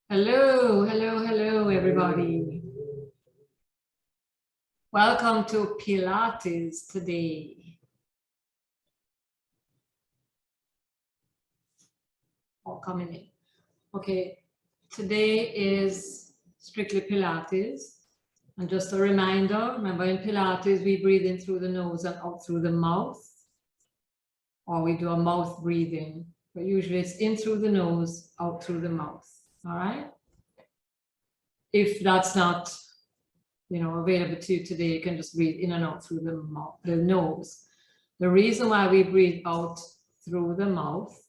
Hello, hello, hello, everybody. Welcome to Pilates today. All coming in. Okay, today is strictly Pilates. And just a reminder, remember in Pilates, we breathe in through the nose and out through the mouth. Or we do a mouth breathing. But usually it's in through the nose, out through the mouth. All right? If that's not available to you today, you can just breathe in and out through the mouth, the nose. The reason why we breathe out through the mouth,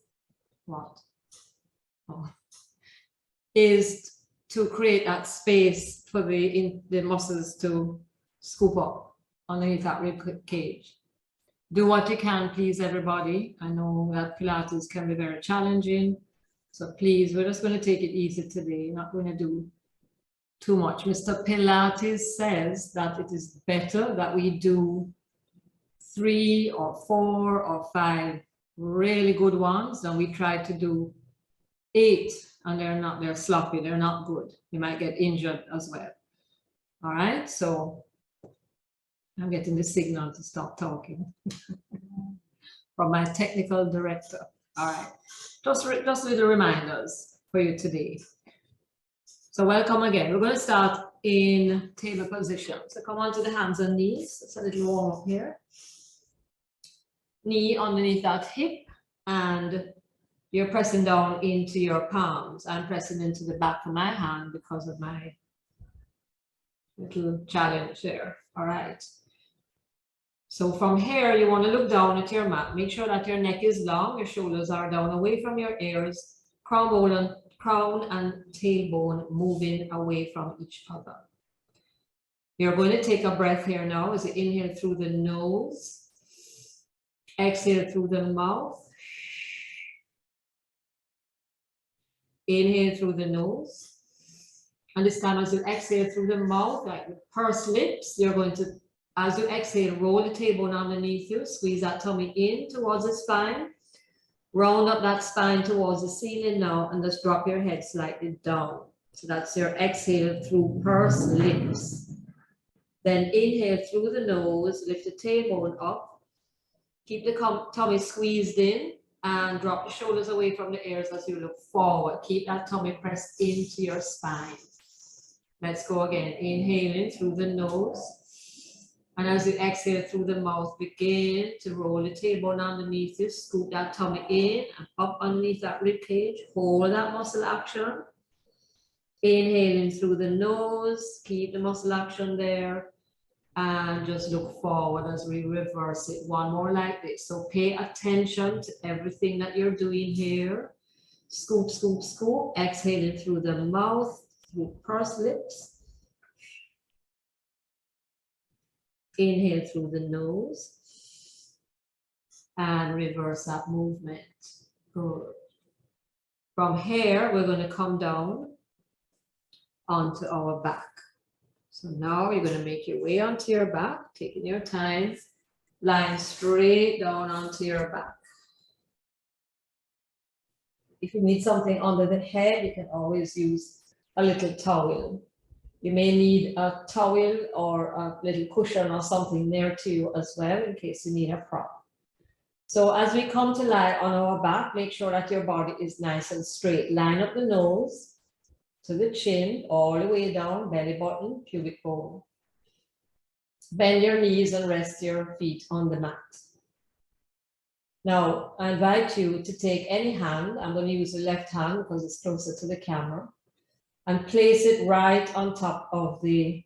is to create that space for the muscles to scoop up underneath that rib cage. Do what you can, please, everybody. I know that Pilates can be very challenging, so please, we're just going to take it easy today. Not going to do too much. Mr. Pilates says that it is better that we do 3 or 4 or 5 really good ones than we try to do 8 and they're sloppy, they're not good. You might get injured as well. All right, so I'm getting the signal to stop talking from my technical director. All right, just little reminders for you today. So welcome again. We're going to start in table position. So come onto the hands and knees. It's a little warm up here. Knee underneath that hip, and you're pressing down into your palms. I'm pressing into the back of my hand because of my little challenge there. All right. So from here, you want to look down at your mat. Make sure that your neck is long, your shoulders are down away from your ears, crown and tailbone moving away from each other. You're going to take a breath here now as you inhale through the nose, exhale through the mouth, inhale through the nose, and this time as you exhale through the mouth, like with pursed lips, you're going to, as you exhale, roll the tailbone underneath you, squeeze that tummy in towards the spine, round up that spine towards the ceiling now, and just drop your head slightly down. So that's your exhale through pursed lips. Then inhale through the nose, lift the tailbone up, keep the tummy squeezed in, and drop the shoulders away from the ears as you look forward. Keep that tummy pressed into your spine. Let's go again. Inhaling through the nose. And as you exhale through the mouth, begin to roll the tailbone underneath you, scoop that tummy in and up underneath that rib cage. Hold that muscle action. Inhaling through the nose, keep the muscle action there, and just look forward as we reverse it. One more like this. So pay attention to everything that you're doing here. Scoop, scoop, scoop. Exhaling through the mouth, through pursed lips. Inhale through the nose and reverse that movement. Good. From here, we're going to come down onto our back. So now you're going to make your way onto your back, taking your time, lying straight down onto your back. If you need something under the head, you can always use a little towel. You may need a towel or a little cushion or something near to you as well in case you need a prop. So as we come to lie on our back, make sure that your body is nice and straight. Line up the nose to the chin, all the way down, belly button, pubic bone. Bend your knees and rest your feet on the mat. Now, I invite you to take any hand. I'm going to use the left hand because it's closer to the camera, and place it right on top of the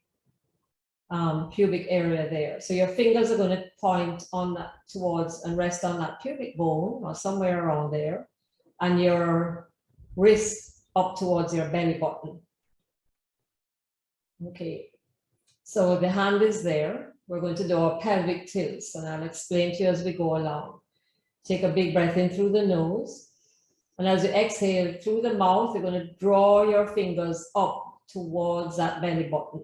pubic area there. So your fingers are going to point on that towards and rest on that pubic bone or somewhere around there, and your wrist up towards your belly button. Okay, so the hand is there. We're going to do our pelvic tilts, and I'll explain to you as we go along. Take a big breath in through the nose. And as you exhale through the mouth, you're going to draw your fingers up towards that belly button.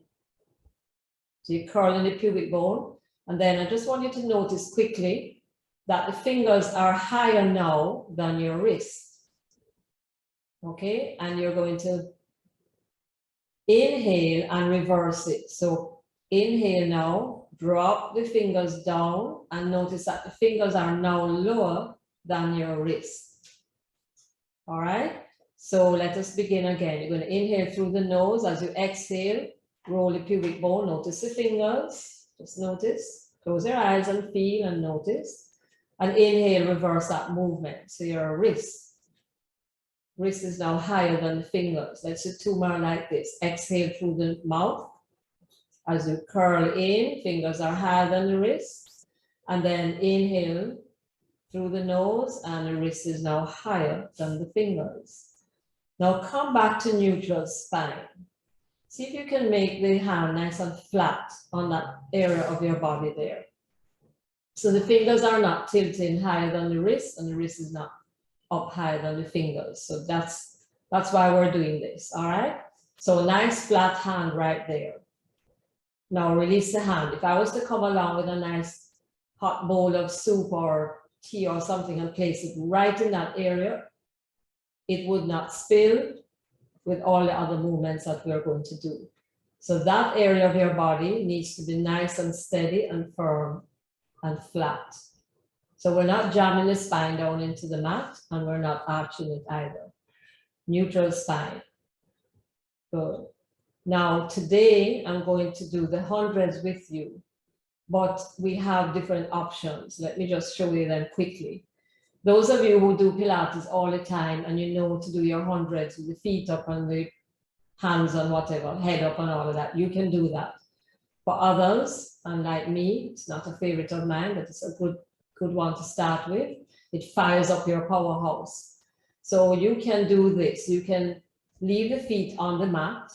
So you're curling the pubic bone. And then I just want you to notice quickly that the fingers are higher now than your wrist. Okay, and you're going to Inhale and reverse it. So inhale now, drop the fingers down and notice that the fingers are now lower than your wrist. All right, so let us begin again. You're going to inhale through the nose. As you exhale, roll the pubic bone. Notice the fingers. Just notice. Close your eyes and feel and notice. And inhale, reverse that movement. So your wrist is now higher than the fingers. Let's do 2 more like this. Exhale through the mouth. As you curl in, fingers are higher than the wrist. And then inhale through the nose, and the wrist is now higher than the fingers. Now come back to neutral spine. See if you can make the hand nice and flat on that area of your body there. So the fingers are not tilting higher than the wrist, and the wrist is not up higher than the fingers. So that's why we're doing this, all right? So a nice flat hand right there. Now release the hand. If I was to come along with a nice hot bowl of soup or tea or something and place it right in that area, it would not spill with all the other movements that we're going to do. So that area of your body needs to be nice and steady and firm and flat. So we're not jamming the spine down into the mat, and we're not arching it either. Neutral spine. Good. Now today I'm going to do the hundreds with you, but we have different options. Let me just show you them quickly. Those of you who do Pilates all the time and you know to do your hundreds with the feet up and the hands and whatever, head up and all of that, you can do that. For others, unlike me, it's not a favorite of mine, but it's a good one to start with. It fires up your powerhouse. So you can do this. You can leave the feet on the mat.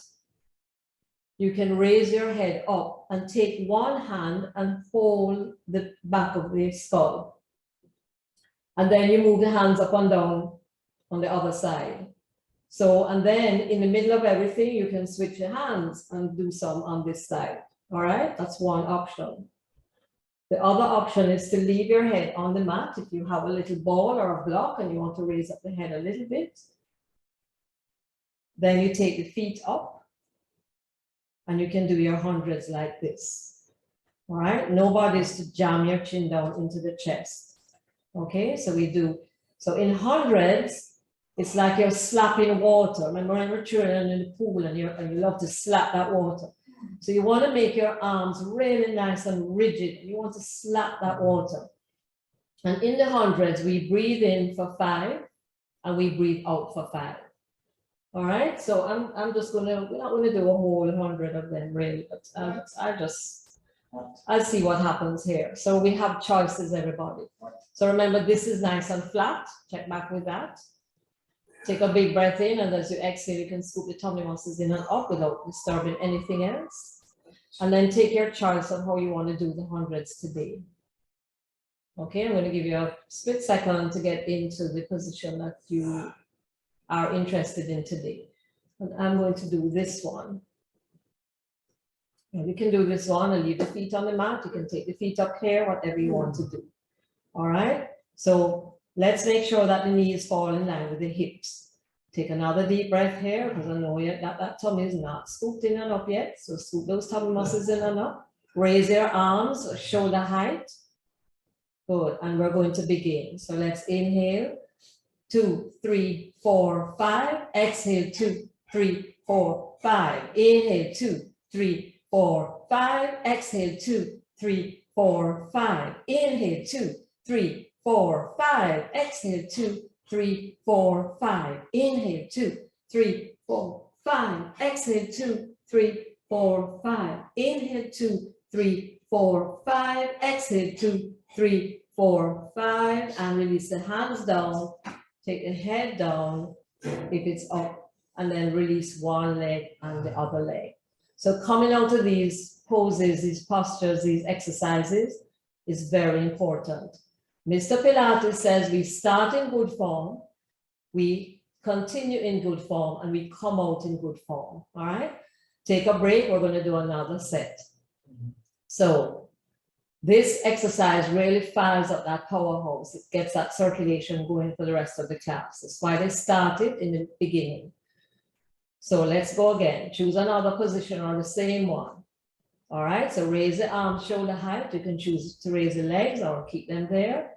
You can raise your head up and take one hand and hold the back of the skull. And then you move the hands up and down on the other side. So, and then in the middle of everything, you can switch your hands and do some on this side. All right, that's one option. The other option is to leave your head on the mat. If you have a little ball or a block and you want to raise up the head a little bit, then you take the feet up and you can do your hundreds like this. All right, nobody is to jam your chin down into the chest. Okay, so we do, so in hundreds, it's like you're slapping water. Remember when we're children in the pool and you love to slap that water. So you want to make your arms really nice and rigid. And you want to slap that water. And in the hundreds, we breathe in for 5 and we breathe out for 5. All right, so I'm just gonna, we're not gonna do a whole 100 of them really, but I'll see what happens here. So we have choices, everybody. So remember, this is nice and flat. Check back with that. Take a big breath in, and as you exhale, you can scoop the tummy muscles in and up without disturbing anything else. And then take your choice on how you want to do the hundreds today. Okay, I'm going to give you a split second to get into the position that you are interested in today. And I'm going to do this one. And you can do this one and leave the feet on the mat. You can take the feet up here, whatever you want to do. All right, so let's make sure that the knees fall in line with the hips. Take another deep breath here, because I know that tummy is not scooped in and up yet. So scoop those tummy muscles in and up. Raise your arms, shoulder height. Good, and we're going to begin. So let's inhale, 2, 3, 4, 5. Exhale, 2, 3, 4, 5. Inhale, 2, 3, 4, 5. Exhale, 2, 3, 4, 5. Inhale, 2, 3, 4, 5. Exhale, 2, 3, 4, 5. Inhale, 2, 3, 4, 5. Exhale, 2, 3, 4, 5. Inhale, 2, 3, 4, 5. Exhale, 2, 3, 4, 5. And release the hands down. Take the head down if it's up, and then release one leg and the other leg. So coming out of these poses, these postures, these exercises is very important. Mr. Pilates says we start in good form, we continue in good form, and we come out in good form. All right, take a break. We're going to do another set. So this exercise really fires up that powerhouse. It gets that circulation going for the rest of the class. That's why they started in the beginning. So let's go again. Choose another position or the same one. All right, so raise the arms shoulder height. You can choose to raise the legs or keep them there.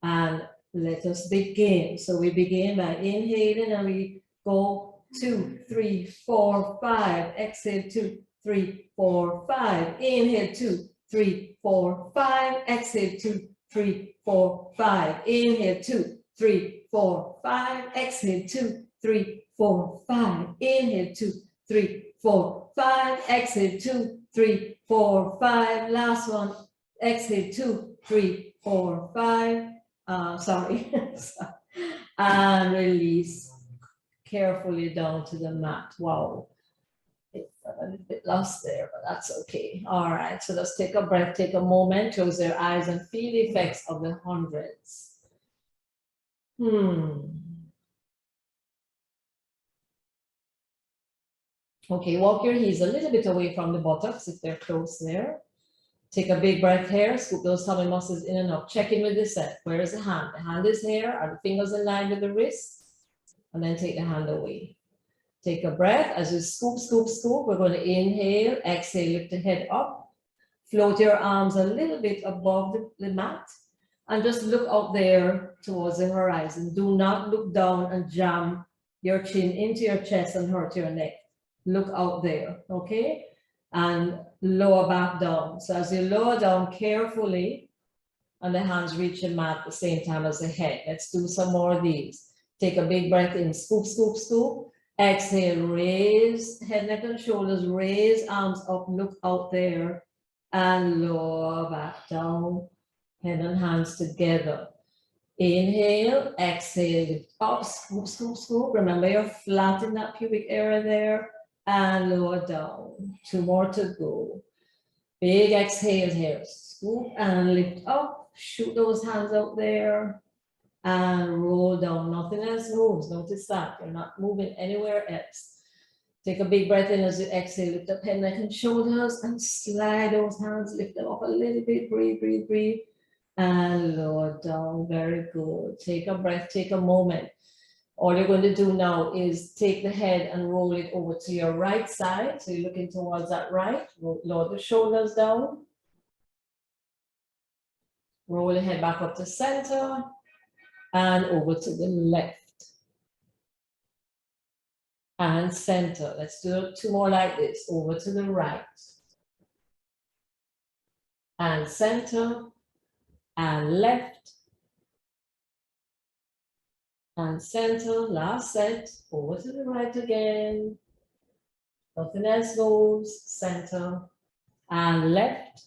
And let us begin. So we begin by inhaling and we go 2, 3, 4, 5. Exhale 2, 3, 4, 5. Inhale 2, 3, 4, 5. Exhale 2, 3, 4, 5. Inhale 2, 3, 4, 5. Exhale 2, 3, 4, 5. Inhale 2, 3, 4, 5. Exhale 2, 3, 4, 5. Last one. Exhale 2, 3, 4, 5. Sorry. And release carefully down to the mat. Wow. It's a little bit lost there, but that's okay. All right. So let's take a breath, take a moment, close your eyes and feel the effects of the hundreds. Okay, walk your heels a little bit away from the buttocks if they're close there. Take a big breath here, scoop those tummy muscles in and up. Check in with the set. Where is the hand? The hand is here. Are the fingers in line with the wrist? And then take the hand away. Take a breath. As you scoop, scoop, scoop, we're going to inhale, exhale, lift the head up. Float your arms a little bit above the mat. And just look out there towards the horizon. Do not look down and jam your chin into your chest and hurt your neck. Look out there, okay? And lower back down. So as you lower down carefully, and the hands reach the mat at the same time as the head. Let's do some more of these. Take a big breath in, scoop, scoop, scoop. Exhale, raise head, neck, and shoulders. Raise arms up, look out there, and lower back down. Head and hands together. Inhale, exhale, lift up, scoop, scoop, scoop. Remember, you're flat in that pubic area there. And lower down. 2 more to go. Big exhale here. Scoop and lift up. Shoot those hands out there. And roll down. Nothing else moves. Notice that. You're not moving anywhere else. Take a big breath in as you exhale. Lift up head, neck, and shoulders. And slide those hands. Lift them up a little bit. Breathe, breathe, breathe. And lower down. Very good. Take a breath. Take a moment. All you're going to do now is take the head and roll it over to your right side. So you're looking towards that right. Lower the shoulders down. Roll the head back up to center and over to the left. And center. Let's do 2 more like this. Over to the right. And center. And left. And center, last set, over to the right again. Nothing else moves, center, and left,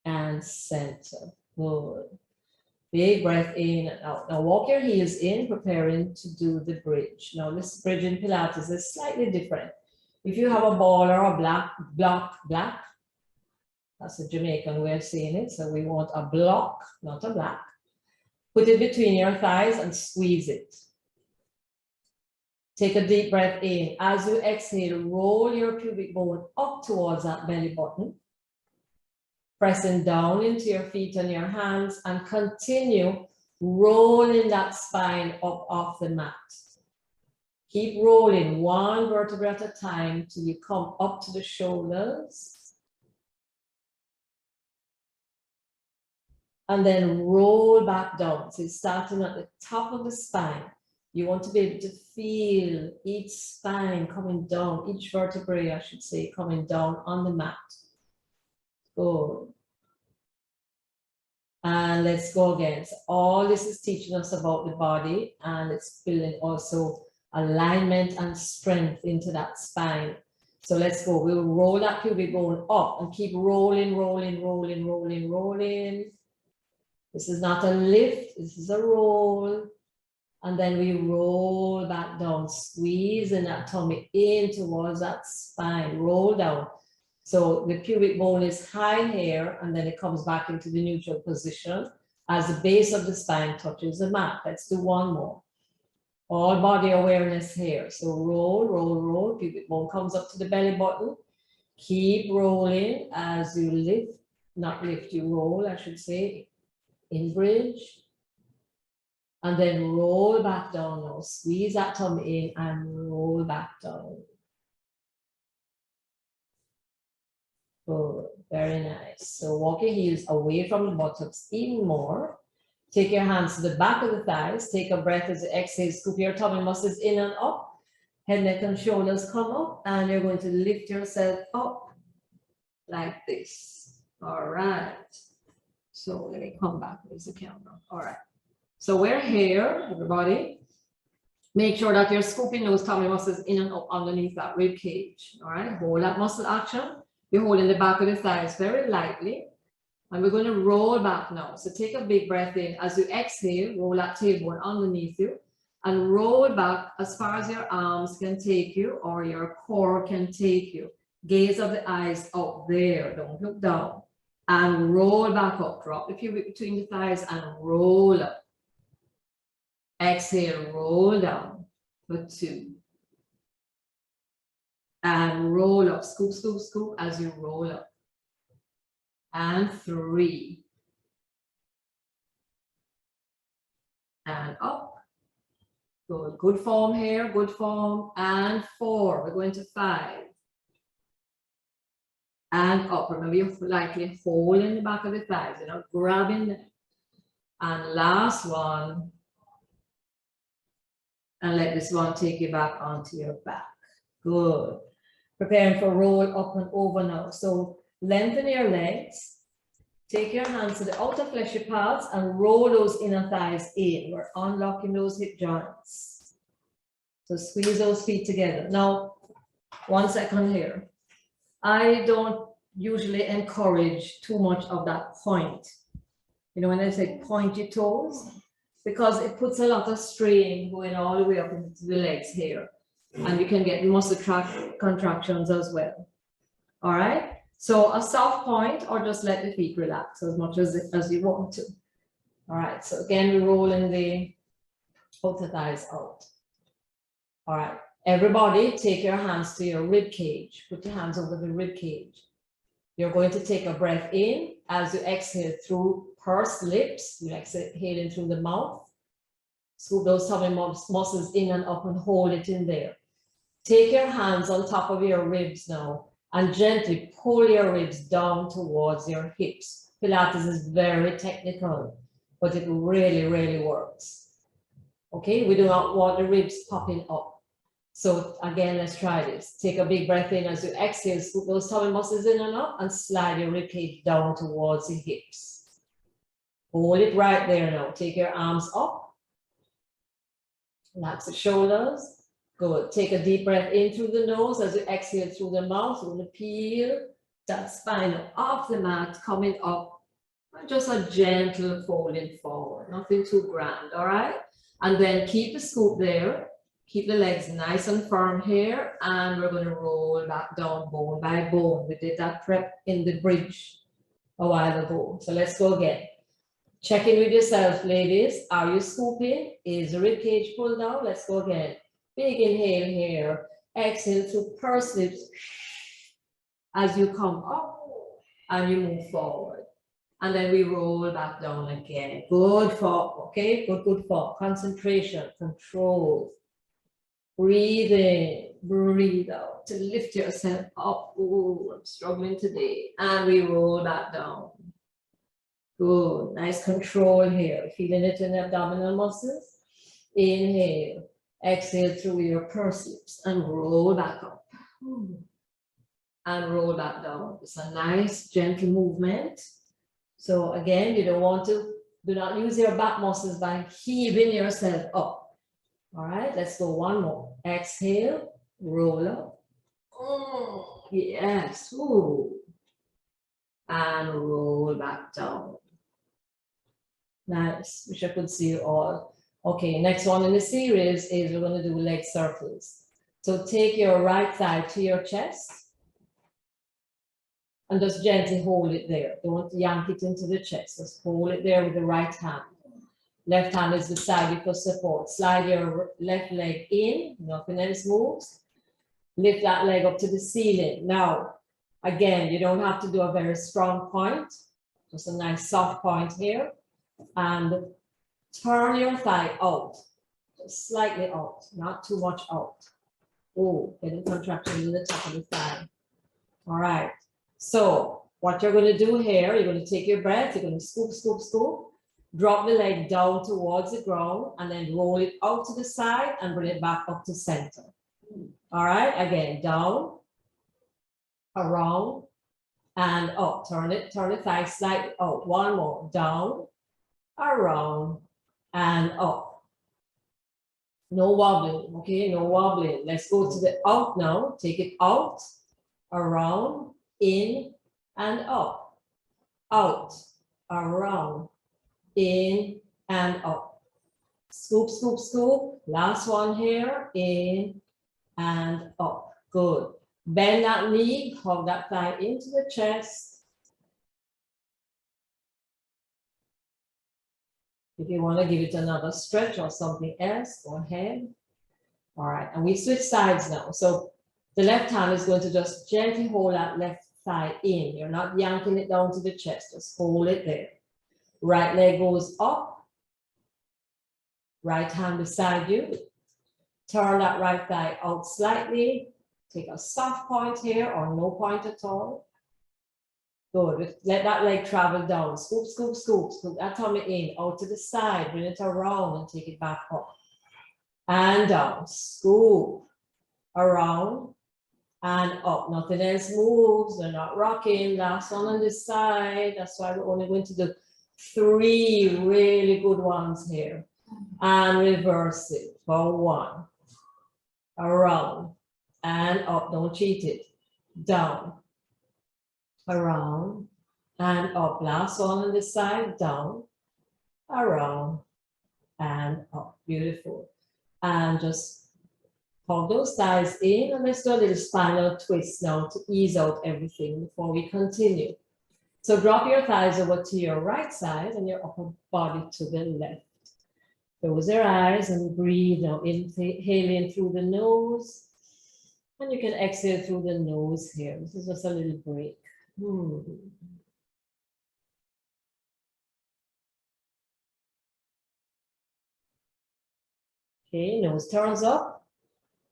and center. Good. Big breath in and out. Now walk your heels in, preparing to do the bridge. Now this bridge in Pilates is slightly different. If you have a ball or a block, that's a Jamaican way of saying it. So we want a block, not a black. Put it between your thighs and squeeze it. Take a deep breath in. As you exhale, roll your pubic bone up towards that belly button. Pressing down into your feet and your hands and continue rolling that spine up off the mat. Keep rolling 1 vertebra at a time till you come up to the shoulders. And then roll back down. So starting at the top of the spine. You want to be able to feel each spine coming down, each vertebrae, I should say, coming down on the mat. Good. And let's go again. So all this is teaching us about the body, and it's building also alignment and strength into that spine. So let's go. We'll roll that pubic bone up and keep rolling, rolling, rolling, rolling, rolling. This is not a lift, this is a roll. And then we roll back down, squeezing that tummy in towards that spine, roll down. So the pubic bone is high here, and then it comes back into the neutral position as the base of the spine touches the mat. Let's do 1 more. All body awareness here. So roll, roll, roll. Pubic bone comes up to the belly button. Keep rolling as you lift, not lift, you roll, I should say. In bridge. And then roll back down now. Squeeze that tummy in and roll back down. Good, very nice. So walk your heels away from the buttocks even more. Take your hands to the back of the thighs. Take a breath as you exhale. Scoop your tummy muscles in and up. Head, neck, and shoulders come up. And you're going to lift yourself up like this. All right. So let me come back. Where's the camera? All right. So we're here, everybody. Make sure that you're scooping those tummy muscles in and up underneath that rib cage. All right. Hold that muscle action. You're holding the back of the thighs very lightly. And we're going to roll back now. So take a big breath in. As you exhale, roll that tailbone underneath you and roll back as far as your arms can take you or your core can take you. Gaze of the eyes up there. Don't look down. And roll back up. Drop the pubic between the thighs and roll up. Exhale, roll down for 2. And roll up. Scoop, scoop, scoop as you roll up. And 3. And up. Good. Good form here. Good form. And 4. We're going to 5. And up. Remember, you're lightly holding the back of the thighs. You're not grabbing them. And last one. And let this one take you back onto your back. Good. Preparing for roll up and over now. So lengthen your legs. Take your hands to the outer fleshy parts and roll those inner thighs in. We're unlocking those hip joints. So squeeze those feet together. Now, 1 second here. I don't usually encourage too much of that point. You know, when I say point your toes, because it puts a lot of strain going all the way up into the legs here. And you can get muscle contractions as well. All right. So a soft point or just let the feet relax as much as you want to. All right. So again, we're rolling the outer thighs out. All right. Everybody take your hands to your rib cage. Put your hands over the rib cage. You're going to take a breath in as you exhale through pursed lips. You exhale in through the mouth. Scoop those tummy muscles in and up and hold it in there. Take your hands on top of your ribs now and gently pull your ribs down towards your hips. Pilates is very technical, but it really, really works. Okay, we do not want the ribs popping up. So again, let's try this. Take a big breath in as you exhale, scoop those tummy muscles in and up and slide your ribcage down towards the hips. Hold it right there now. Take your arms up. Relax the shoulders. Good. Take a deep breath in through the nose as you exhale through the mouth. We're going to peel that spine off the mat, coming up. Just a gentle folding forward. Nothing too grand, all right? And then keep the scoop there. Keep the legs nice and firm here. And we're going to roll back down bone by bone. We did that prep in the bridge a while ago. So let's go again. Check in with yourself, ladies. Are you scooping? Is the rib cage pulled down? Let's go again. Big inhale here. Exhale through pursed lips as you come up and you move forward. And then we roll back down again. Good form, okay? Good form. Concentration, control. Breathe in, breathe out to lift yourself up. Ooh, I'm struggling today. And we roll back down. Good, nice control here. Feeling it in the abdominal muscles. Inhale, exhale through your pursed lips and roll back up. And roll back down. It's a nice, gentle movement. So again, you don't want to, do not use your back muscles by heaving yourself up. All right, let's go one more. Exhale, roll up. Oh, yes. Ooh. And roll back down. Nice. Wish I could see you all. Okay, next one in the series is we're going to do leg circles. So take your right thigh to your chest and just gently hold it there. Don't yank it into the chest. Just hold it there with the right hand. Left hand is beside you for support. Slide your left leg in, nothing else moves. Lift that leg up to the ceiling. Now, again, you don't have to do a very strong point. Just a nice soft point here. And Turn your thigh out, just slightly out, not too much out. Oh, getting contraction in the top of the thigh. All right. So what you're going to do here, you're going to take your breath, you're going to scoop, scoop, scoop, drop the leg down towards the ground, and then roll it out to the side and bring it back up to center. All right, again, down, around, and up. Turn the thigh slightly out. One more, down, around, and up. No wobbling, okay, no wobbling. Let's go to the out now. Take it out, around, in, and up. Out, around, in, and up. Scoop, scoop, scoop. Last one here, in, and up. Good. Bend that knee, hug that thigh into the chest. If you want to give it another stretch or something else, go ahead. All right, and we switch sides now. So the left hand is going to just gently hold that left thigh in. You're not yanking it down to the chest, just hold it there. Right leg goes up. Right hand beside you. Turn that right thigh out slightly. Take a soft point here or no point at all. Good. Let that leg travel down. Scoop, scoop, scoop. Scoop that tummy in, out to the side. Bring it around and take it back up. And down. Scoop. Around. And up. Nothing else moves. They're not rocking. Last one on this side. That's why we're only going to do 3 really good ones here. And reverse it for 1. Around. And up. Don't cheat it. Down. Around and up. Last one on this side, down, around, and up. Beautiful. And just hold those thighs in, and let's do a little spinal twist now to ease out everything before we continue. So drop your thighs over to your right side and your upper body to the left. Close your eyes and breathe now. Inhaling through the nose, and you can exhale through the nose here. This is just a little break. Okay, nose turns up.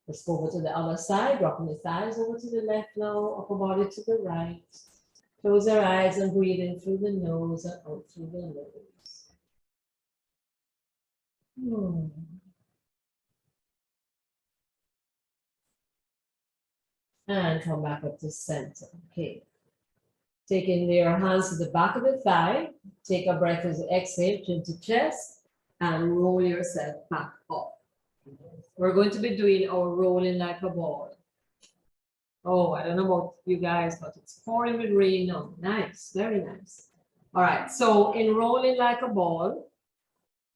Let's go over to the other side, dropping the thighs over to the left now, upper body to the right. Close your eyes and breathe in through the nose and out through the nose. And come back up to center. Okay. Taking your hands to the back of the thigh. Take a breath as you exhale, chin to chest, and roll yourself back up. We're going to be doing our rolling like a ball. Oh, I don't know about you guys, but it's pouring with rain now. Nice, very nice. All right, so in rolling like a ball,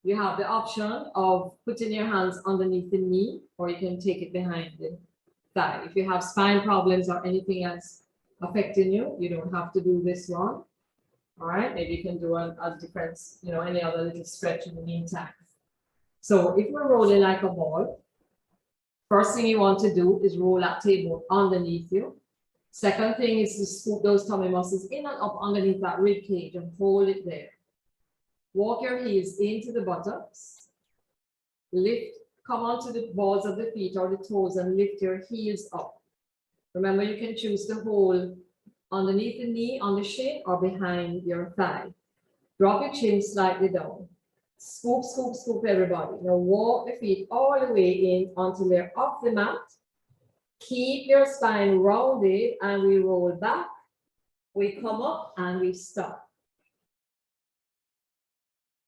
you have the option of putting your hands underneath the knee, or you can take it behind the thigh. If you have spine problems or anything else affecting you, you don't have to do this one. All right, maybe you can do a different, any other little stretch in the meantime. So if we're rolling like a ball, first thing you want to do is roll that table underneath you. Second thing is to scoop those tummy muscles in and up underneath that rib cage and hold it there. Walk your heels into the buttocks. Lift, come onto the balls of the feet or the toes and lift your heels up. Remember, you can choose to hold underneath the knee, on the shin, or behind your thigh. Drop your chin slightly down. Scoop, scoop, scoop, everybody. Now walk the feet all the way in until they're off the mat. Keep your spine rounded and we roll back. We come up and we stop.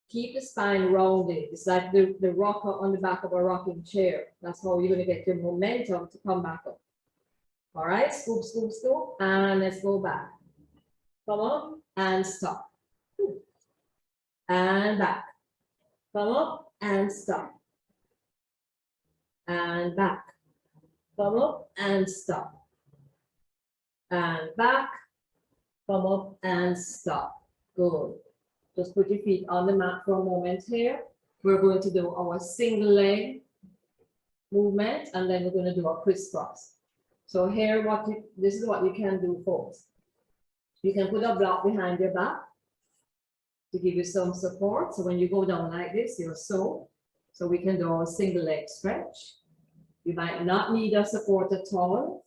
Keep the spine rounded. It's like the rocker on the back of a rocking chair. That's how you're going to get your momentum to come back up. All right, scoop, scoop, scoop, and let's go back. Come up and stop. And back. Come up and stop. And back. Come up and stop. And back. Come up and stop. Good. Just put your feet on the mat for a moment here. We're going to do our single leg movement, and then we're going to do a crisscross. So here, this is what you can do, folks. You can put a block behind your back. to give you some support. So when you go down like this, you're so we can do a single leg stretch. You might not need a support at all.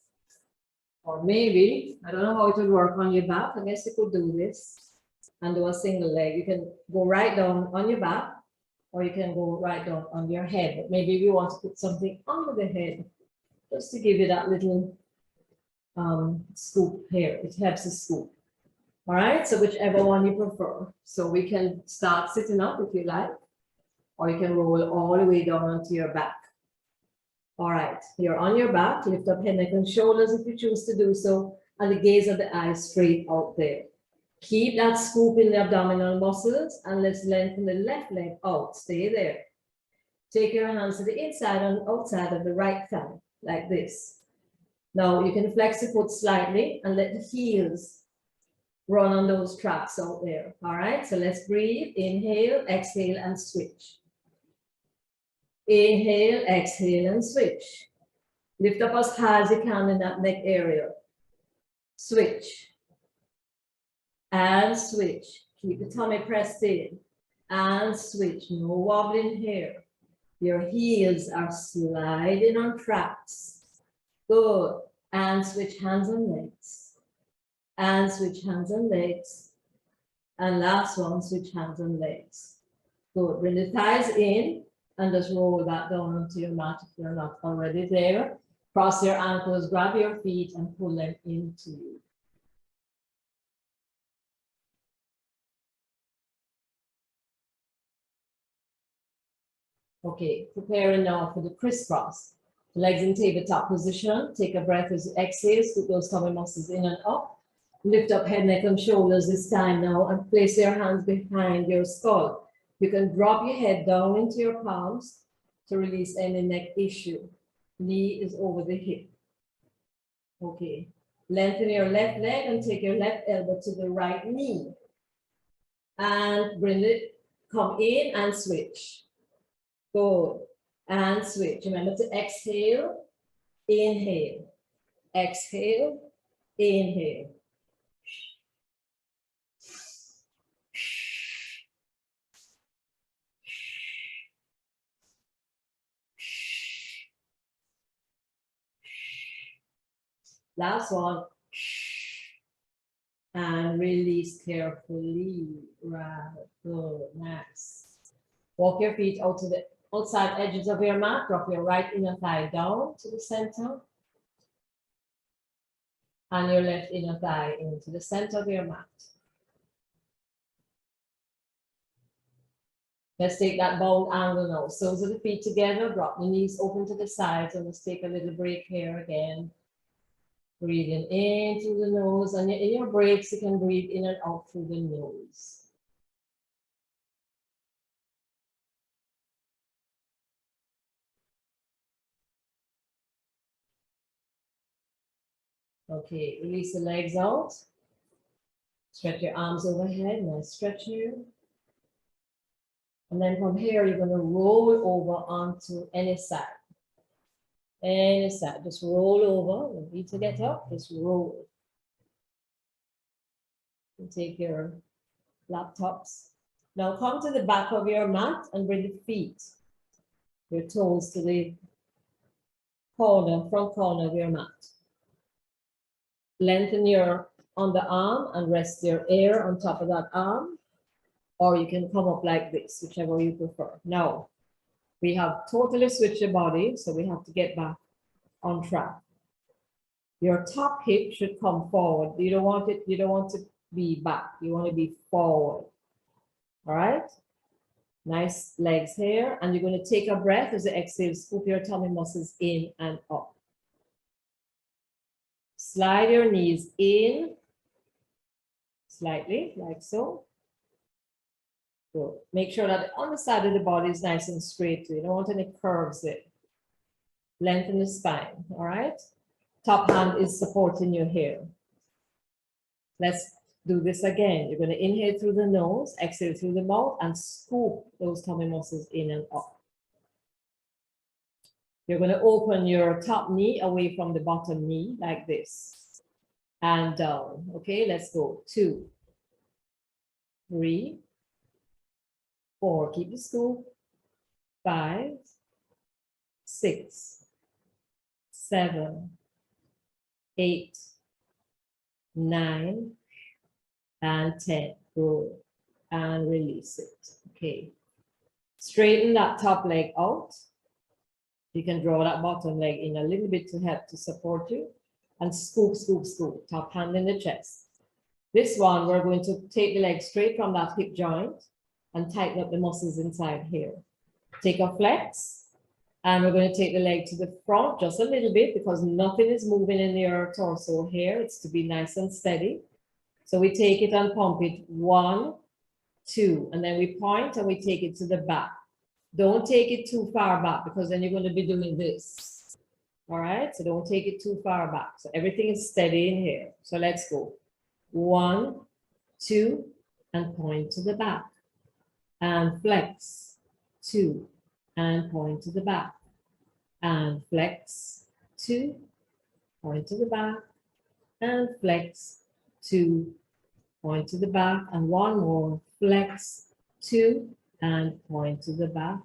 Or maybe, I don't know how it would work on your back. I guess you could do this and do a single leg. You can go right down on your back, or you can go right down on your head. But maybe you want to put something under the head, just to give you that little scoop here. It helps to scoop. All right, so whichever one you prefer. So we can start sitting up if you like, or you can roll all the way down onto your back. All right, you're on your back, lift up head, neck, and shoulders if you choose to do so, and the gaze of the eyes straight out there. Keep that scoop in the abdominal muscles, and let's lengthen the left leg out. Stay there. Take your hands to the inside and outside of the right thigh, like this. Now you can flex the foot slightly and let the heels run on those tracks out there. All right, so let's breathe. Inhale, exhale, and switch. Inhale, exhale, and switch. Lift up as high as you can in that neck area. Switch. And switch. Keep the tummy pressed in. And switch. No wobbling here. Your heels are sliding on tracks. Good. And switch hands and legs. And switch hands and legs. And last one, switch hands and legs. Good. Bring the thighs in and just roll that down onto your mat if you're not already there. Cross your ankles, grab your feet and pull them into you. Okay, preparing now for the crisscross. Legs in tabletop position. Take a breath as you exhale, scoop those tummy muscles in and up. Lift up head, neck, and shoulders this time now and place your hands behind your skull. You can drop your head down into your palms to release any neck issue. Knee is over the hip. Okay. Lengthen your left leg and take your left elbow to the right knee. And bring it, come in and switch. Good. And switch. Remember to exhale, inhale, exhale, inhale. Last one. And release carefully. Right. Good. Nice. Walk your feet out to the outside edges of your mat. Drop your right inner thigh down to the center. And your left inner thigh into the center of your mat. Let's take that bound angle now. Soles of the feet together. Drop the knees open to the sides. And let's take a little break here again. Breathing in through the nose, and in your breaks, you can breathe in and out through the nose. Okay, release the legs out. Stretch your arms overhead, nice stretch here. And then from here, you're going to roll over onto any side. Any side, just roll over. You need to get up, just roll. And take your laptops. Now come to the back of your mat and bring the feet, your toes to the corner, front corner of your mat. Lengthen your underarm and rest your ear on top of that arm. Or you can come up like this, whichever you prefer. Now, we have totally switched the body, so we have to get back on track. Your top hip should come forward. You don't want to be back. You want to be forward. All right? Nice legs here. And you're going to take a breath as you exhale, scoop your tummy muscles in and up. Slide your knees in slightly, like so. Good. Make sure that the underside of the body is nice and straight. You don't want any curves there. Lengthen the spine, all right? Top hand is supporting your hair. Let's do this again. You're going to inhale through the nose, exhale through the mouth, and scoop those tummy muscles in and up. You're going to open your top knee away from the bottom knee like this. And down. Okay, let's go. 2, 3, 4, keep the scoop, 5, 6, 7, 8, 9, and 10. Good. And release it. Okay. Straighten that top leg out. You can draw that bottom leg in a little bit to help to support you. And scoop, scoop, scoop. Top hand in the chest. This one, we're going to take the leg straight from that hip joint and tighten up the muscles inside here. Take a flex. And we're going to take the leg to the front just a little bit because nothing is moving in your torso here. It's to be nice and steady. So we take it and pump it 1, 2, and then we point and we take it to the back. Don't take it too far back because then you're going to be doing this. All right, so don't take it too far back. So everything is steady in here. So let's go. 1, 2, and point to the back. And flex. 2, and point to the back. And flex. 2, point to the back. And flex. 2, point to the back, and one more, flex, 2, and point to the back,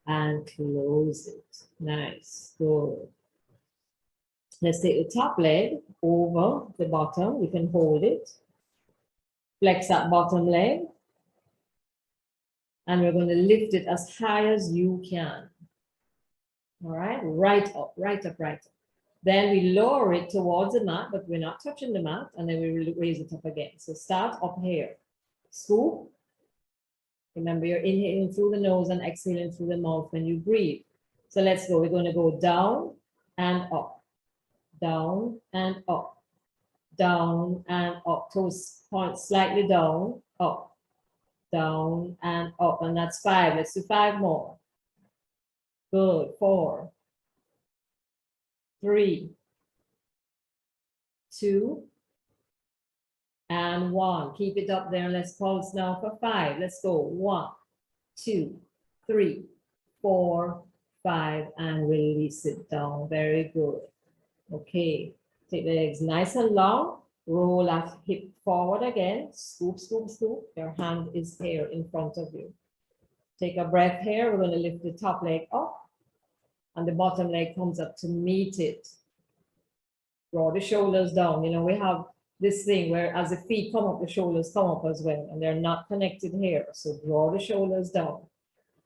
and close it. Nice, good. Let's take the top leg over the bottom. We can hold it. Flex that bottom leg. And we're going to lift it as high as you can. All right, right up, right up, right up. Then we lower it towards the mat, but we're not touching the mat, and then we raise it up again. So start up here. Scoop. Remember, you're inhaling through the nose and exhaling through the mouth when you breathe. So let's go. We're going to go down and up, down and up, down and up. Toes point slightly down, up, down and up. And that's 5. Let's do 5 more. Good. 4, 3, 2, and 1. Keep it up there. Let's pulse now for 5. Let's go. 1, 2, 3, 4, 5, and release it down. Very good. Okay. Take the legs nice and long. Roll that hip forward again. Scoop, scoop, scoop. Your hand is here in front of you. Take a breath here. We're going to lift the top leg up. And the bottom leg comes up to meet it. Draw the shoulders down. You know, we have this thing where as the feet come up, the shoulders come up as well, and they're not connected here. So draw the shoulders down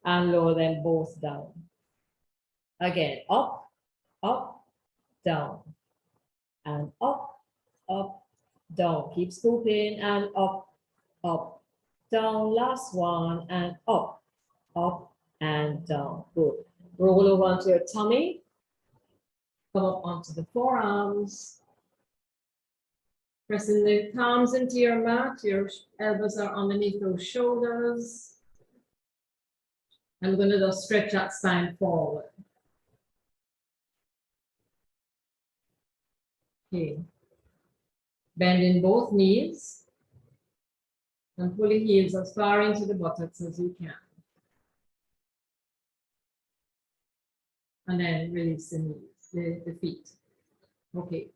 and lower them both down. Again, up, up, down, and up, up, down. Keep scooping and up, up, down. Last one, and up, up, and down. Good. Roll over onto your tummy. Come up onto the forearms. Pressing the palms into your mat. Your elbows are underneath those shoulders. I'm going to just stretch that spine forward. Okay. Bending both knees. And pull the heels as far into the buttocks as you can. And then release the knees, the feet. Okay.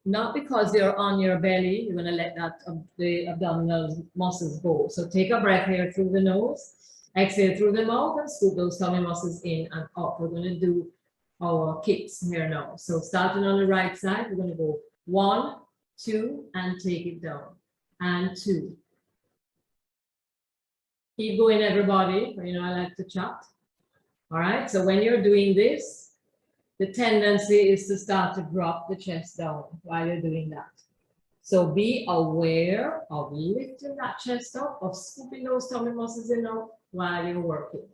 Not because you're on your belly, you're going to let that the abdominal muscles go. So take a breath here through the nose, exhale through the mouth, and scoop those tummy muscles in and up. We're going to do our kicks here now. So starting on the right side, we're going to go 1, 2, and take it down, and 2. Keep going, everybody. You know, I like to chat. All right, so when you're doing this, the tendency is to start to drop the chest down while you're doing that. So be aware of lifting that chest up, of scooping those tummy muscles in out while you're working.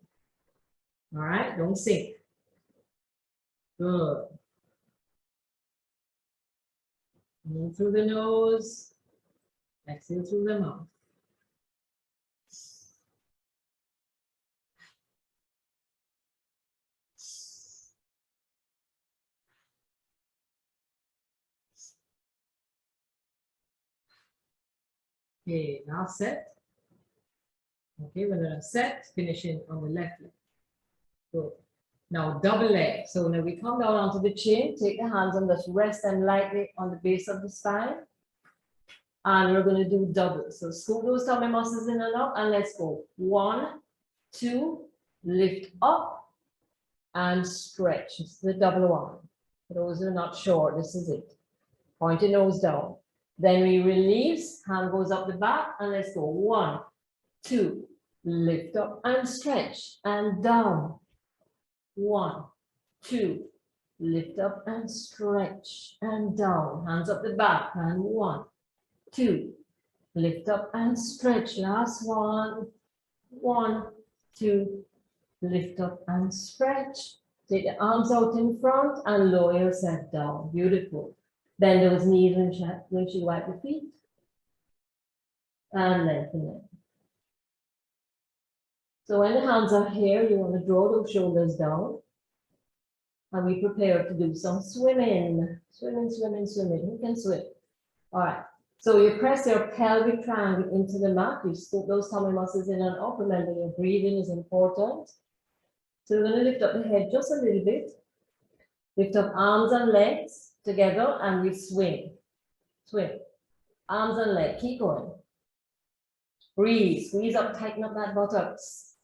All right, don't sink. Good. Move through the nose, exhale through the mouth. Okay, now set. Okay, we're gonna set, finishing on the left leg. Good. Now double leg. So now we come down onto the chin, take the hands and just rest them lightly on the base of the spine. And we're gonna do double. So scoop those tummy muscles in and out, and let's go. 1, 2, lift up and stretch. It's the double arm. For those who are not sure, this is it. Point your nose down. Then we release, hand goes up the back, and let's go. 1, 2, lift up and stretch, and down. 1, 2, lift up and stretch, and down. Hands up the back, and 1, 2, lift up and stretch. Last one. 1, 2, lift up and stretch. Take the arms out in front and lower yourself down. Beautiful. Bend those knees when she wipe the feet. And lengthen it. So when the hands are here, you want to draw those shoulders down. And we prepare to do some swimming. Swimming, swimming, swimming. Who can swim? All right. So you press your pelvic triangle into the mat. You scoop those tummy muscles in and up. Remember, your breathing is important. So we're going to lift up the head just a little bit. Lift up arms and legs together, and we swing. Swing. Arms and legs. Keep going. Breathe. Squeeze up, tighten up that buttocks.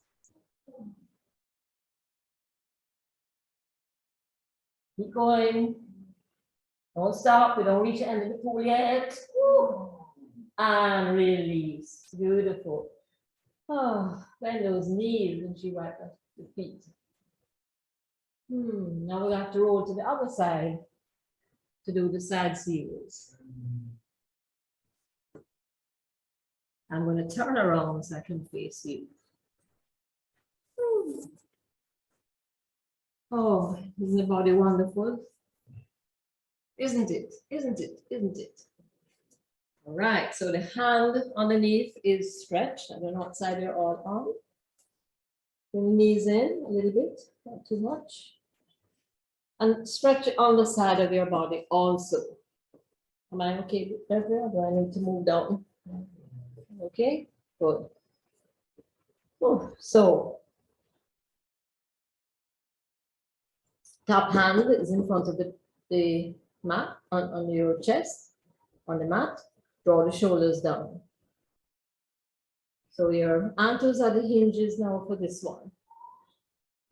Keep going. Don't stop. We don't reach the end of the pool yet. Woo. And release. Beautiful. Oh, bend those knees and she wipes the feet. Now we have to roll to the other side to do the side series. I'm going to turn around so I can face you. Oh, isn't the body wonderful? Isn't it? Isn't it? Isn't it? All right, so the hand underneath is stretched. I don't know what side you're all on. The knees in a little bit, not too much. And stretch on the side of your body also. Am I okay with that? Or do I need to move down? Okay, good. Oh, so, top hand is in front of the mat, on your chest, on the mat. Draw the shoulders down. So your ankles are the hinges now for this one.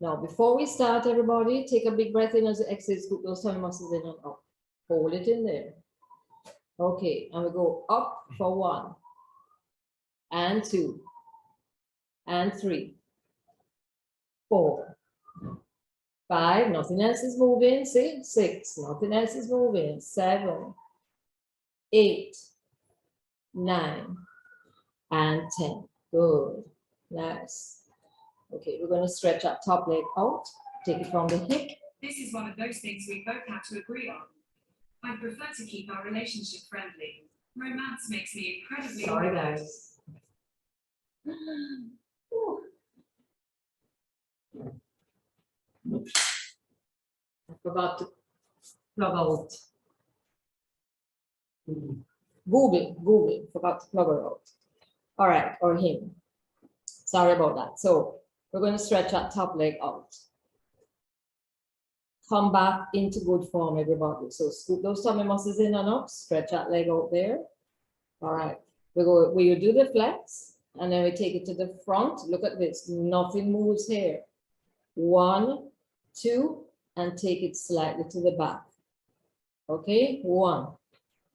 Now, before we start, everybody, take a big breath in as you exhale, scoop those tummy muscles in and up. Hold it in there. Okay, and we go up for 1, and 2, and 3, 4, 5, nothing else is moving, 6, nothing else is moving, 7, 8, 9, and 10. Good, nice. Okay, we're going to stretch that top leg out, take it from the hip. This is one of those things we both have to agree on. I prefer to keep our relationship friendly. Romance makes me incredibly... Sorry, guys. I forgot to plug out. Google, forgot to plug her out. All right, or him. Sorry about that. So we're going to stretch that top leg out. Come back into good form, everybody. So scoop those tummy muscles in and up, stretch that leg out there. All right, we will do the flex, and then we take it to the front. Look at this, nothing moves here. 1, 2, and take it slightly to the back. Okay, 1,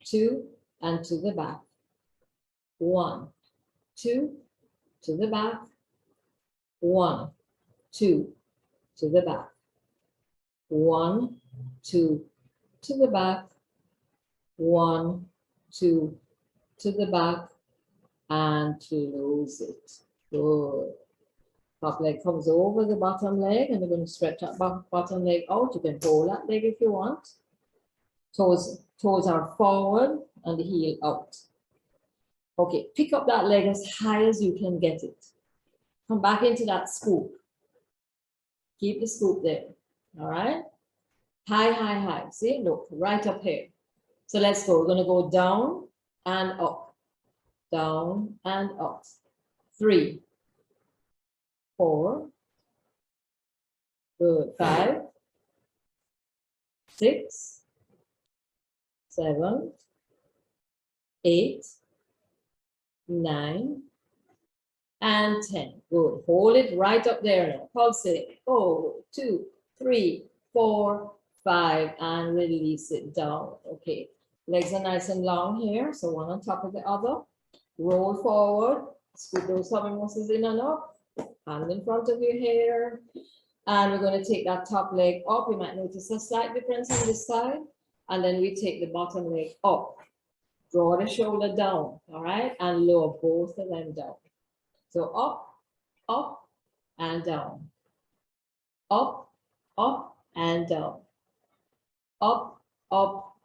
2, and to the back. 1, 2, to the back. 1, 2, to the back. 1, 2, to the back. 1, 2, to the back, and close it. Good. Top leg comes over the bottom leg, and we're going to stretch that bottom leg out. You can hold that leg if you want. Toes are forward and the heel out. Okay, pick up that leg as high as you can get it. Come back into that scoop. Keep the scoop there. All right? High, high, high. See, look, right up here. So let's go. We're going to go down and up. Down and up. 3, 4. Good. 5, 6, 7, 8, 9, and 10. Good. Hold it right up there now. Pulsate. Oh, 2, 3, 4, 5, and release it down. Okay. Legs are nice and long here, so one on top of the other. Roll forward. Scoop those tummy muscles in and up. Hand in front of your hair. And we're going to take that top leg up. You might notice a slight difference on this side. And then we take the bottom leg up. Draw the shoulder down, all right? And lower both of them down. So up, and down. Up, and down. Up,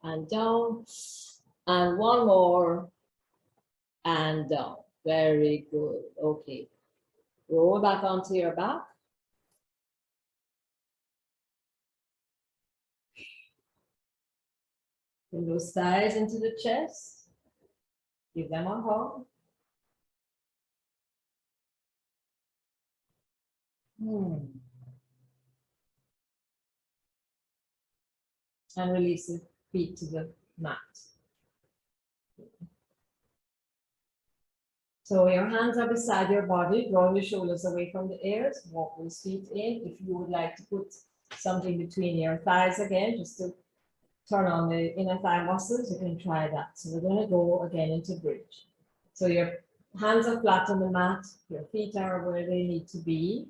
and down. And one more, and down. Very good. Okay. Roll back onto your back. Bring those thighs into the chest. Give them a hug. And release the feet to the mat. So your hands are beside your body, drawing the shoulders away from the ears. Walk those feet in. If you would like to put something between your thighs again, just to turn on the inner thigh muscles, you can try that. So we're going to go again into bridge. So your hands are flat on the mat, your feet are where they need to be.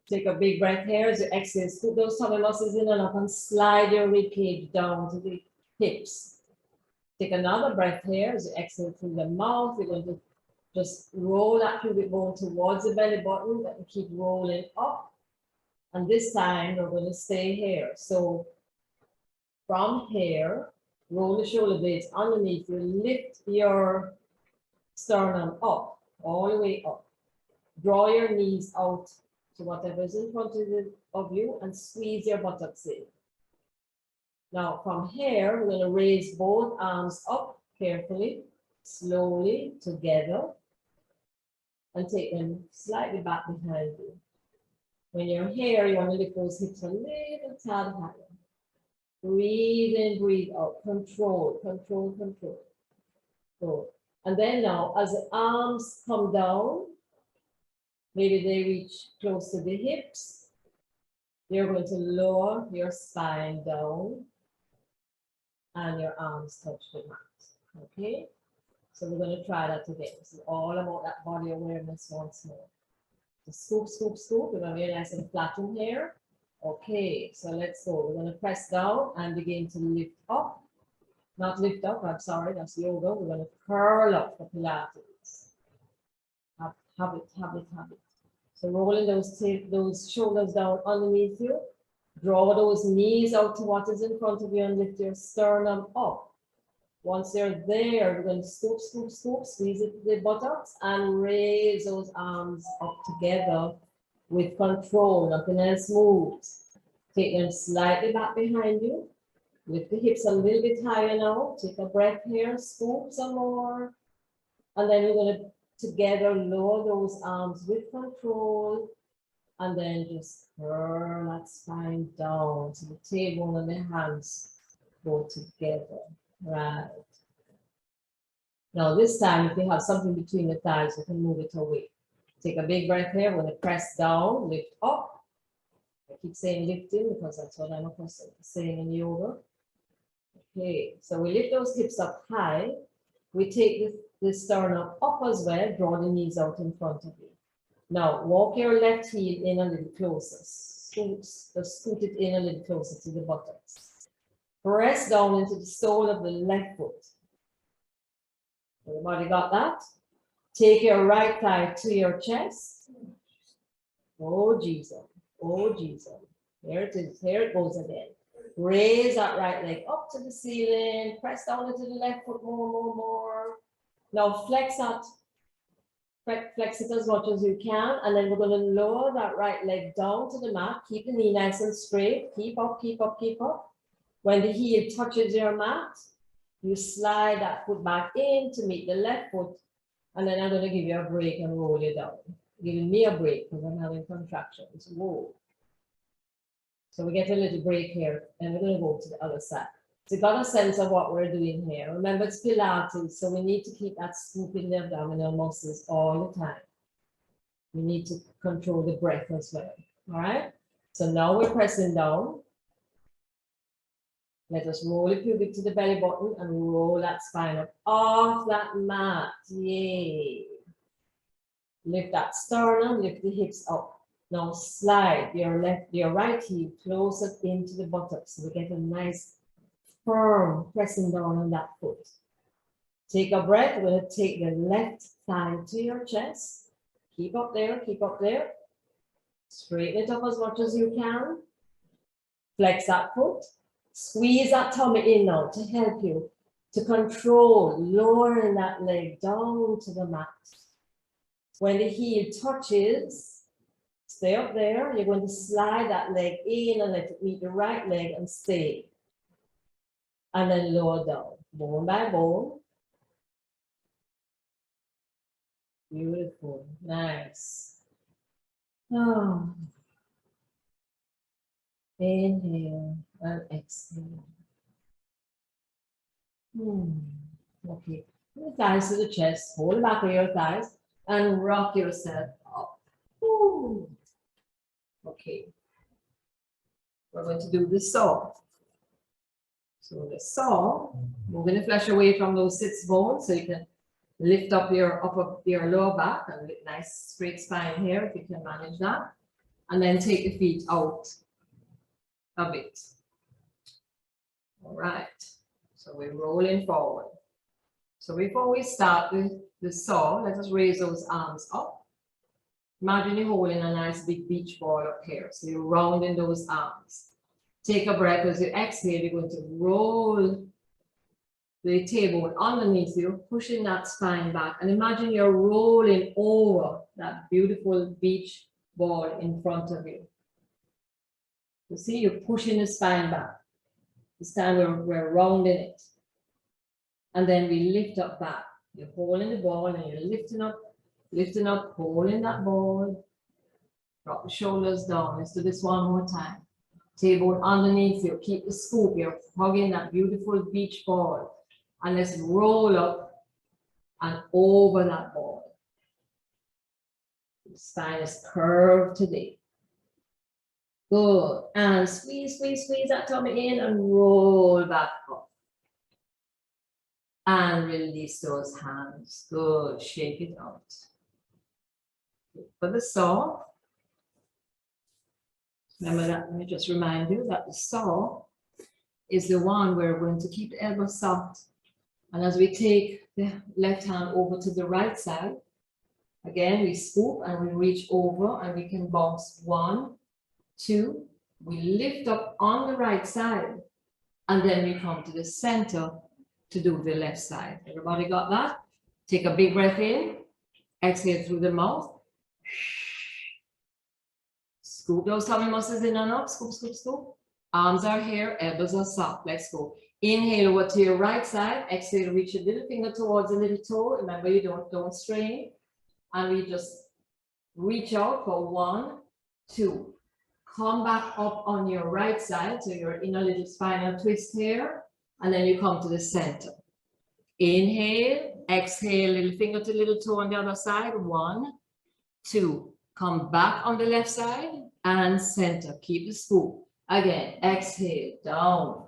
Take a big breath here as you exhale, scoop those tummy muscles in and up and slide your rib cage down to the hips. Take another breath here as you exhale through the mouth. You're going to just roll that pubic bone towards the belly button and keep rolling up. And this time we're going to stay here. So from here, roll the shoulder blades underneath you, lift your sternum up, all the way up. Draw your knees out to whatever is in front of you and squeeze your buttocks in. Now from here, we're going to raise both arms up carefully, slowly together, and take them slightly back behind you. When you're here, you want to lift those hips a little tad higher. Breathe in, breathe out. Control, control, control. Good. And then now, as the arms come down, maybe they reach close to the hips, you're going to lower your spine down and your arms touch the mat. Okay? So we're going to try that again. This is all about that body awareness once more. So scoop, scoop, scoop. We're going to be nice and flat in here. Okay, so let's go. We're going to press down and begin to lift up. Not lift up, I'm sorry, that's yoga. We're going to curl up for Pilates. Have it. So rolling those shoulders down underneath you. Draw those knees out to what is in front of you and lift your sternum up. Once you're there, we're going to scoop, scoop, scoop, squeeze it to the buttocks and raise those arms up together with control. Nothing else moves. Take them slightly back behind you. Lift the hips a little bit higher now. Take a breath here, scoop some more. And then we're going to together lower those arms with control. And then just curl that spine down to the tailbone and the hands go together. Right. Now this time, if you have something between the thighs, you can move it away. Take a big breath here. We're going to press down, lift up. I keep saying lifting because that's what I'm saying in yoga. Okay, so we lift those hips up high. We take the sternum up as well. Draw the knees out in front of you. Now walk your left heel in a little closer. Scoot it in a little closer to the buttocks. Press down into the sole of the left foot. Everybody got that? Take your right thigh to your chest. Oh, Jesus. Oh, Jesus. There it is. Here it goes again. Raise that right leg up to the ceiling. Press down into the left foot more. Now flex that. Flex it as much as you can. And then we're going to lower that right leg down to the mat. Keep the knee nice and straight. Keep up, keep up, keep up. When the heel touches your mat, you slide that foot back in to meet the left foot. And then I'm going to give you a break and roll you down. Giving me a break because I'm having contractions. Whoa. So we get a little break here and we're going to go to the other side. So you got a sense of what we're doing here. Remember, it's Pilates, so we need to keep that scoop in the abdominal muscles all the time. We need to control the breath as well. All right. So now we're pressing down. Let us roll the pubic to the belly button and roll that spine up off that mat. Yay. Lift that sternum, lift the hips up. Now slide your right heel closer into the buttocks. So we get a nice firm pressing down on that foot. Take a breath. We're going to take the left thigh to your chest. Keep up there, keep up there. Straighten it up as much as you can. Flex that foot. Squeeze that tummy in now to help you to control lowering that leg down to the mat. When the heel touches, stay up there. You're going to slide that leg in and let it meet the right leg and stay. And then lower down, bone by bone. Beautiful, nice. Oh. Inhale and exhale. Okay, the thighs to the chest, hold the back of your thighs and rock yourself up. Ooh. Okay, we're going to do the saw. So the saw, we're going to flush away from those sits bones so you can lift up your lower back and nice straight spine here if you can manage that. And then take the feet out a bit. All right, so we're rolling forward. So before we start with the saw, let us raise those arms up. Imagine you're holding a nice big beach ball up here. So you're rounding those arms. Take a breath. As you exhale, you're going to roll the tailbone underneath you, pushing that spine back. And imagine you're rolling over that beautiful beach ball in front of you. You see, you're pushing the spine back. This time we're rounding it. And then we lift up back. You're holding the ball and you're lifting up, holding that ball. Drop the shoulders down. Let's do this one more time. Tailbone underneath you. Keep the scoop. You're hugging that beautiful beach ball. And let's roll up and over that ball. The spine is curved today. Good. And squeeze, squeeze, squeeze that tummy in and roll back up. And release those hands. Good. Shake it out. For the saw, remember that, let me just remind you that the saw is the one where we're going to keep the elbow soft. And as we take the left hand over to the right side, again, we scoop and we reach over and we can bounce 1, 2, we lift up on the right side, and then we come to the center to do the left side. Everybody got that? Take a big breath in, exhale through the mouth. Scoop those tummy muscles in and up, scoop, scoop, scoop. Arms are here, elbows are soft. Let's go. Inhale over to your right side, exhale, reach your little finger towards the little toe. Remember, you don't strain. And we just reach out for 1, 2. Come back up on your right side, so you're in a little spinal twist here, and then you come to the center. Inhale, exhale, little finger to little toe on the other side. 1, 2. Come back on the left side and center. Keep the scoop. Again, exhale, down,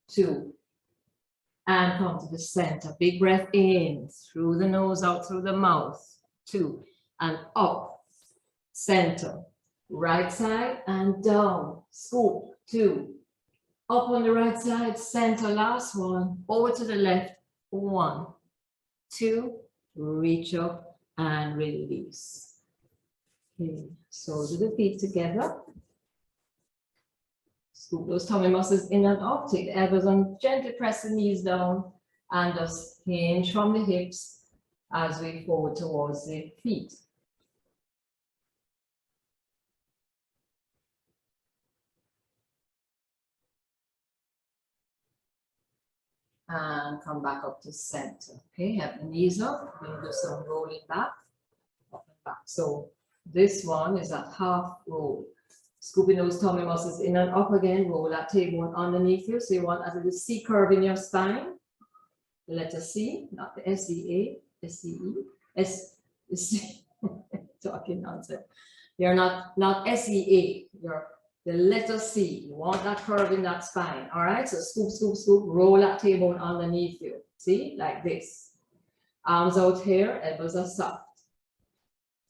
2. And come to the center. Big breath in, through the nose, out through the mouth. 2. And up, center. Right side and down, scoop, 2. Up on the right side, center, last one. Over to the left, 1, 2. Reach up and release. Okay, so do the feet together. Scoop those tummy muscles in and up. Take the elbows and gently press the knees down and just hinge from the hips as we forward towards the feet. And come back up to center. Okay, have the knees up. We're going to do some rolling back, up and back. So this one is a half roll. Scooping those tummy muscles in and up again. Roll that tailbone underneath you. So you want a little C curve in your spine. The letter C, not the S-E-A, S-E-E, S-C. So talking nonsense. You're not SEA, you're the letter C. You want that curve in that spine. All right, so scoop, scoop, scoop, roll that tailbone underneath you. See, like this. Arms out here, elbows are soft.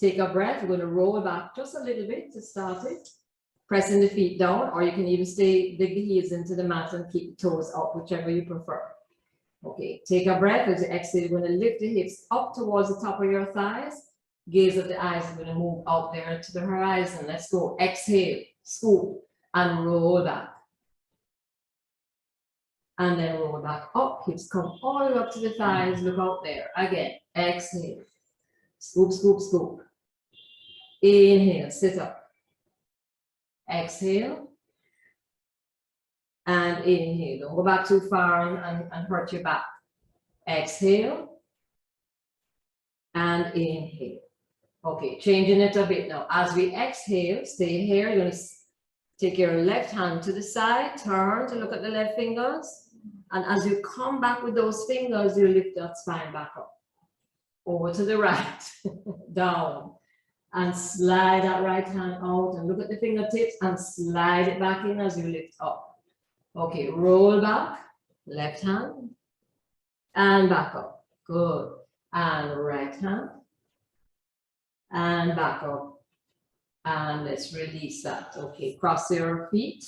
Take a breath. We're going to roll back just a little bit to start it. Pressing the feet down, or you can even dig the heels into the mat and keep the toes up, whichever you prefer. Okay, take a breath. As you exhale, you're going to lift the hips up towards the top of your thighs. Gaze at the eyes. We're going to move out there to the horizon. Let's go. Exhale, scoop, and roll back. And then roll back up. Hips come all the way up to the thighs. Look out there. Again, exhale. Scoop, scoop, scoop. Inhale, sit up. Exhale. And inhale. Don't go back too far and hurt your back. Exhale. And inhale. Okay, changing it a bit now. As we exhale, stay here. You're going to take your left hand to the side, turn to look at the left fingers. And as you come back with those fingers, you lift that spine back up. Over to the right, down. And slide that right hand out and look at the fingertips and slide it back in as you lift up. Okay, roll back, left hand, and back up. Good. And right hand, and back up. And let's release that. Okay, cross your feet.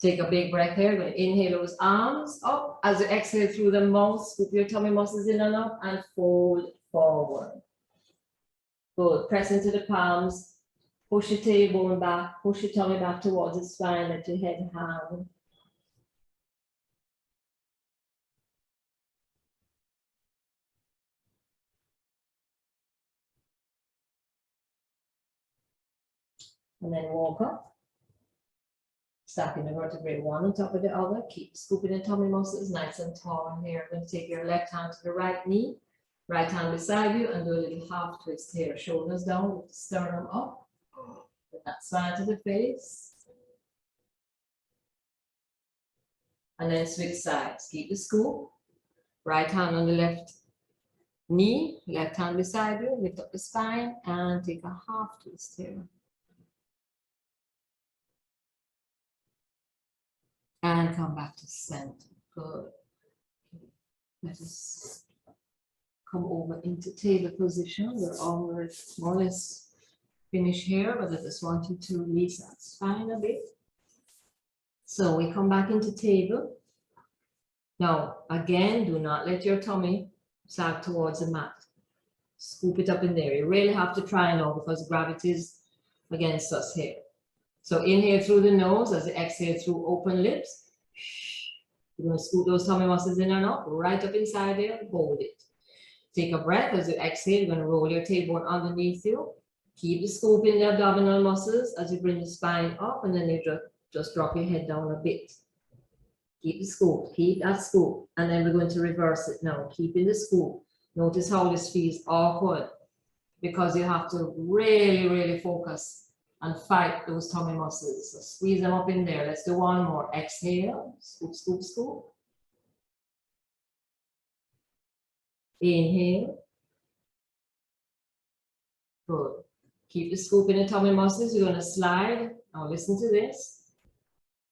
Take a big breath here. We're going to inhale those arms up. As you exhale through the mouth, scoop your tummy muscles in and up and fold forward. Good. Press into the palms. Push your tailbone back. Push your tummy back towards the spine. Let your head hang. And then walk up. Stacking the vertebrae one on top of the other. Keep scooping the tummy muscles nice and tall in here. Then take your left hand to the right knee. Right hand beside you and do a little half twist here. Shoulders down, lift the sternum up. Put that spine to the face. And then switch sides. Keep the scoop. Right hand on the left knee. Left hand beside you. Lift up the spine and take a half twist here. And come back to center. Good. Let us come over into table position. We're almost more or less finished here, but I just want you to release that spine a bit. So we come back into table. Now, again, do not let your tummy sag towards the mat. Scoop it up in there. You really have to try now because gravity is against us here. So inhale through the nose as you exhale through open lips. You're going to scoop those tummy muscles in and up, right up inside there, hold it. Take a breath as you exhale. You're going to roll your tailbone underneath you. Keep the scoop in the abdominal muscles as you bring the spine up, and then you just drop your head down a bit. Keep the scoop, keep that scoop, and then we're going to reverse it now. Keeping the scoop. Notice how this feels awkward because you have to really, really focus and fight those tummy muscles. So squeeze them up in there. Let's do one more. Exhale, scoop, scoop, scoop. Inhale. Good. Keep the scoop in the tummy muscles. You're going to slide. Now listen to this.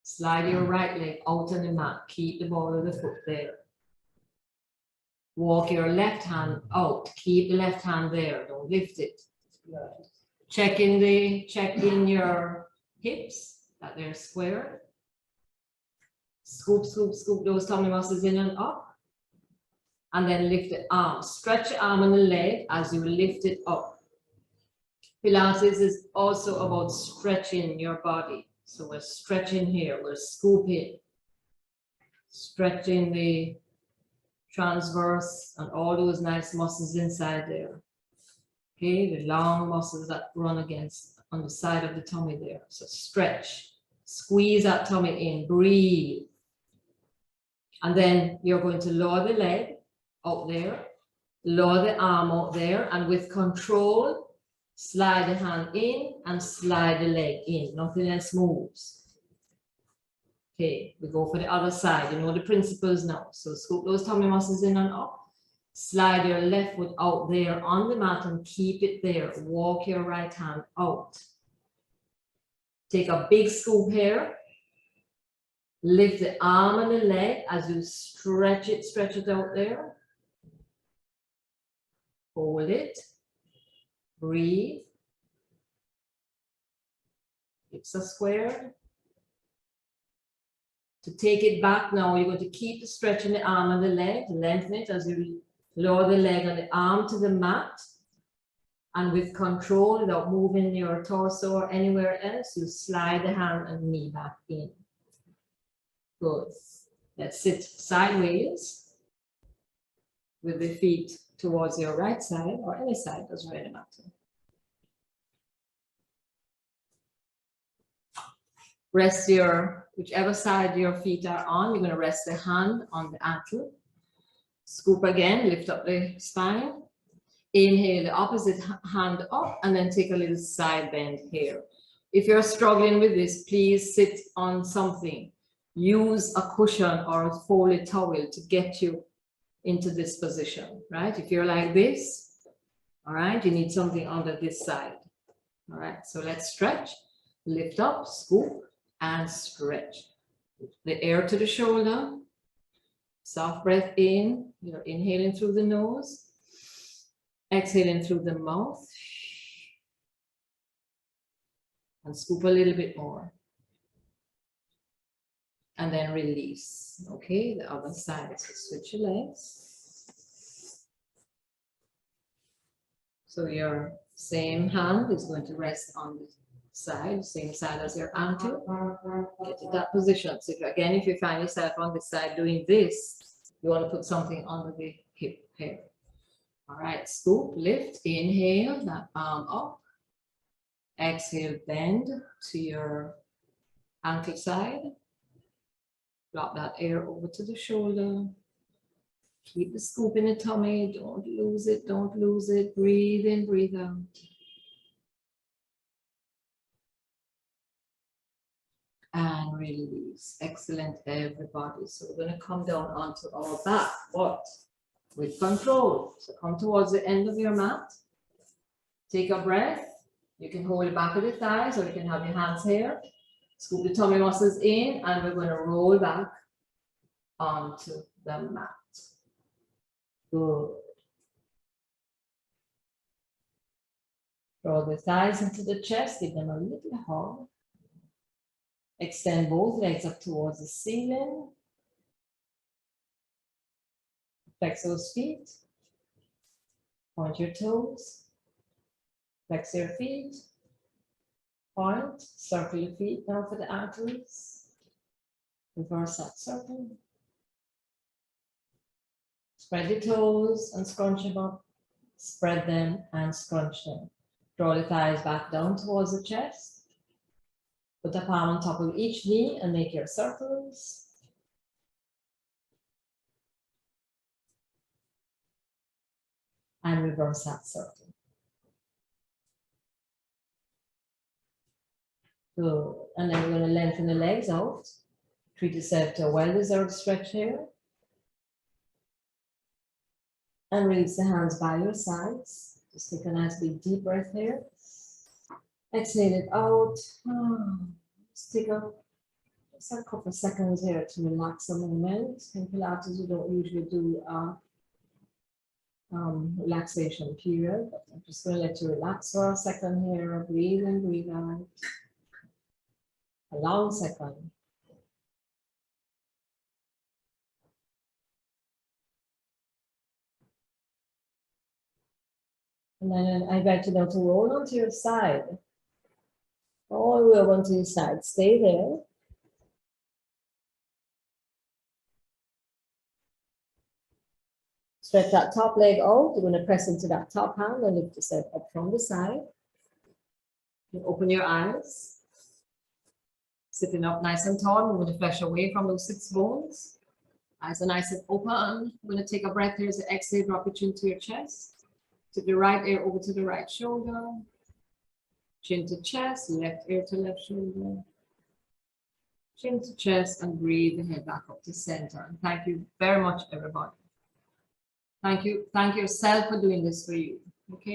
Slide your right leg out on the mat. Keep the ball of the foot there. Walk your left hand out. Keep the left hand there. Don't lift it. Check in your hips that they're square. Scoop, scoop, scoop those tummy muscles in and up. And then lift the arm. Stretch your arm and the leg as you lift it up. Pilates is also about stretching your body. So we're stretching here, we're scooping, stretching the transverse and all those nice muscles inside there. Okay, the long muscles that run against on the side of the tummy there. So stretch, squeeze that tummy in, breathe. And then you're going to lower the leg out there, lower the arm out there, and with control, slide the hand in and slide the leg in. Nothing else moves. Okay, we go for the other side. You know the principles now. So scoop those tummy muscles in and up. Slide your left foot out there on the mat and keep it there. Walk your right hand out. Take a big scoop here. Lift the arm and the leg as you stretch it out there. Hold it. Breathe. Hips are squared. To take it back now, you're going to keep stretching the arm and the leg, lengthen it as you lower the leg and the arm to the mat. And with control, without moving your torso or anywhere else, you slide the hand and knee back in. Good. Let's sit sideways with the feet towards your right side or any side, doesn't really matter. Rest your, whichever side your feet are on, you're going to rest the hand on the ankle. Scoop again, lift up the spine. Inhale the opposite hand up and then take a little side bend here. If you're struggling with this, please sit on something. Use a cushion or a folded towel to get you into this position, right? If you're like this, all right, you need something under this side. All right, so let's stretch, lift up, scoop, and stretch. The air to the shoulder. Soft breath in. You're inhaling through the nose. Exhaling through the mouth. And scoop a little bit more. And then release. Okay, the other side. So switch your legs. So your same hand is going to rest on the side, same side as your ankle. Get to that position. So if you find yourself on this side doing this, you want to put something under the hip here. All right, scoop, lift, inhale, that arm up. Exhale, bend to your ankle side. Drop that air over to the shoulder. Keep the scoop in the tummy. Don't lose it, don't lose it. Breathe in, breathe out. And release. Excellent, everybody. So we're going to come down onto our back, but with control. So come towards the end of your mat. Take a breath. You can hold it back with the thighs or you can have your hands here. Scoop the tummy muscles in and we're going to roll back onto the mat. Good. Draw the thighs into the chest. Give them a little hug. Extend both legs up towards the ceiling. Flex those feet. Point your toes. Flex your feet. Point. Circle your feet down for the ankles. Reverse that circle. Spread your toes and scrunch them up. Spread them and scrunch them. Draw the thighs back down towards the chest. Put a palm on top of each knee and make your circles. And reverse that circle. Good. And then we're going to lengthen the legs out. Treat yourself to a well-deserved stretch here. And release the hands by your sides. Just take a nice big deep breath here. Exhale it out. Just take a couple of seconds here to relax a moment. In Pilates, you don't usually do a relaxation period, but I'm just going to let you relax for a second here. Breathe in, breathe out. A long second. And then I invite you now to roll onto your side. All the way over onto your side. Stay there. Stretch that top leg out. You're going to press into that top hand and lift yourself up from the side. You open your eyes. Sitting up nice and tall. Move the flesh away from those sits bones. Eyes are nice and open. We're going to take a breath here as you exhale. Drop your chin to your chest. Take the right ear over to the right shoulder. Chin to chest. Left ear to left shoulder. Chin to chest and breathe the head back up to center. And thank you very much, everybody. Thank you. Thank yourself for doing this for you. Okay.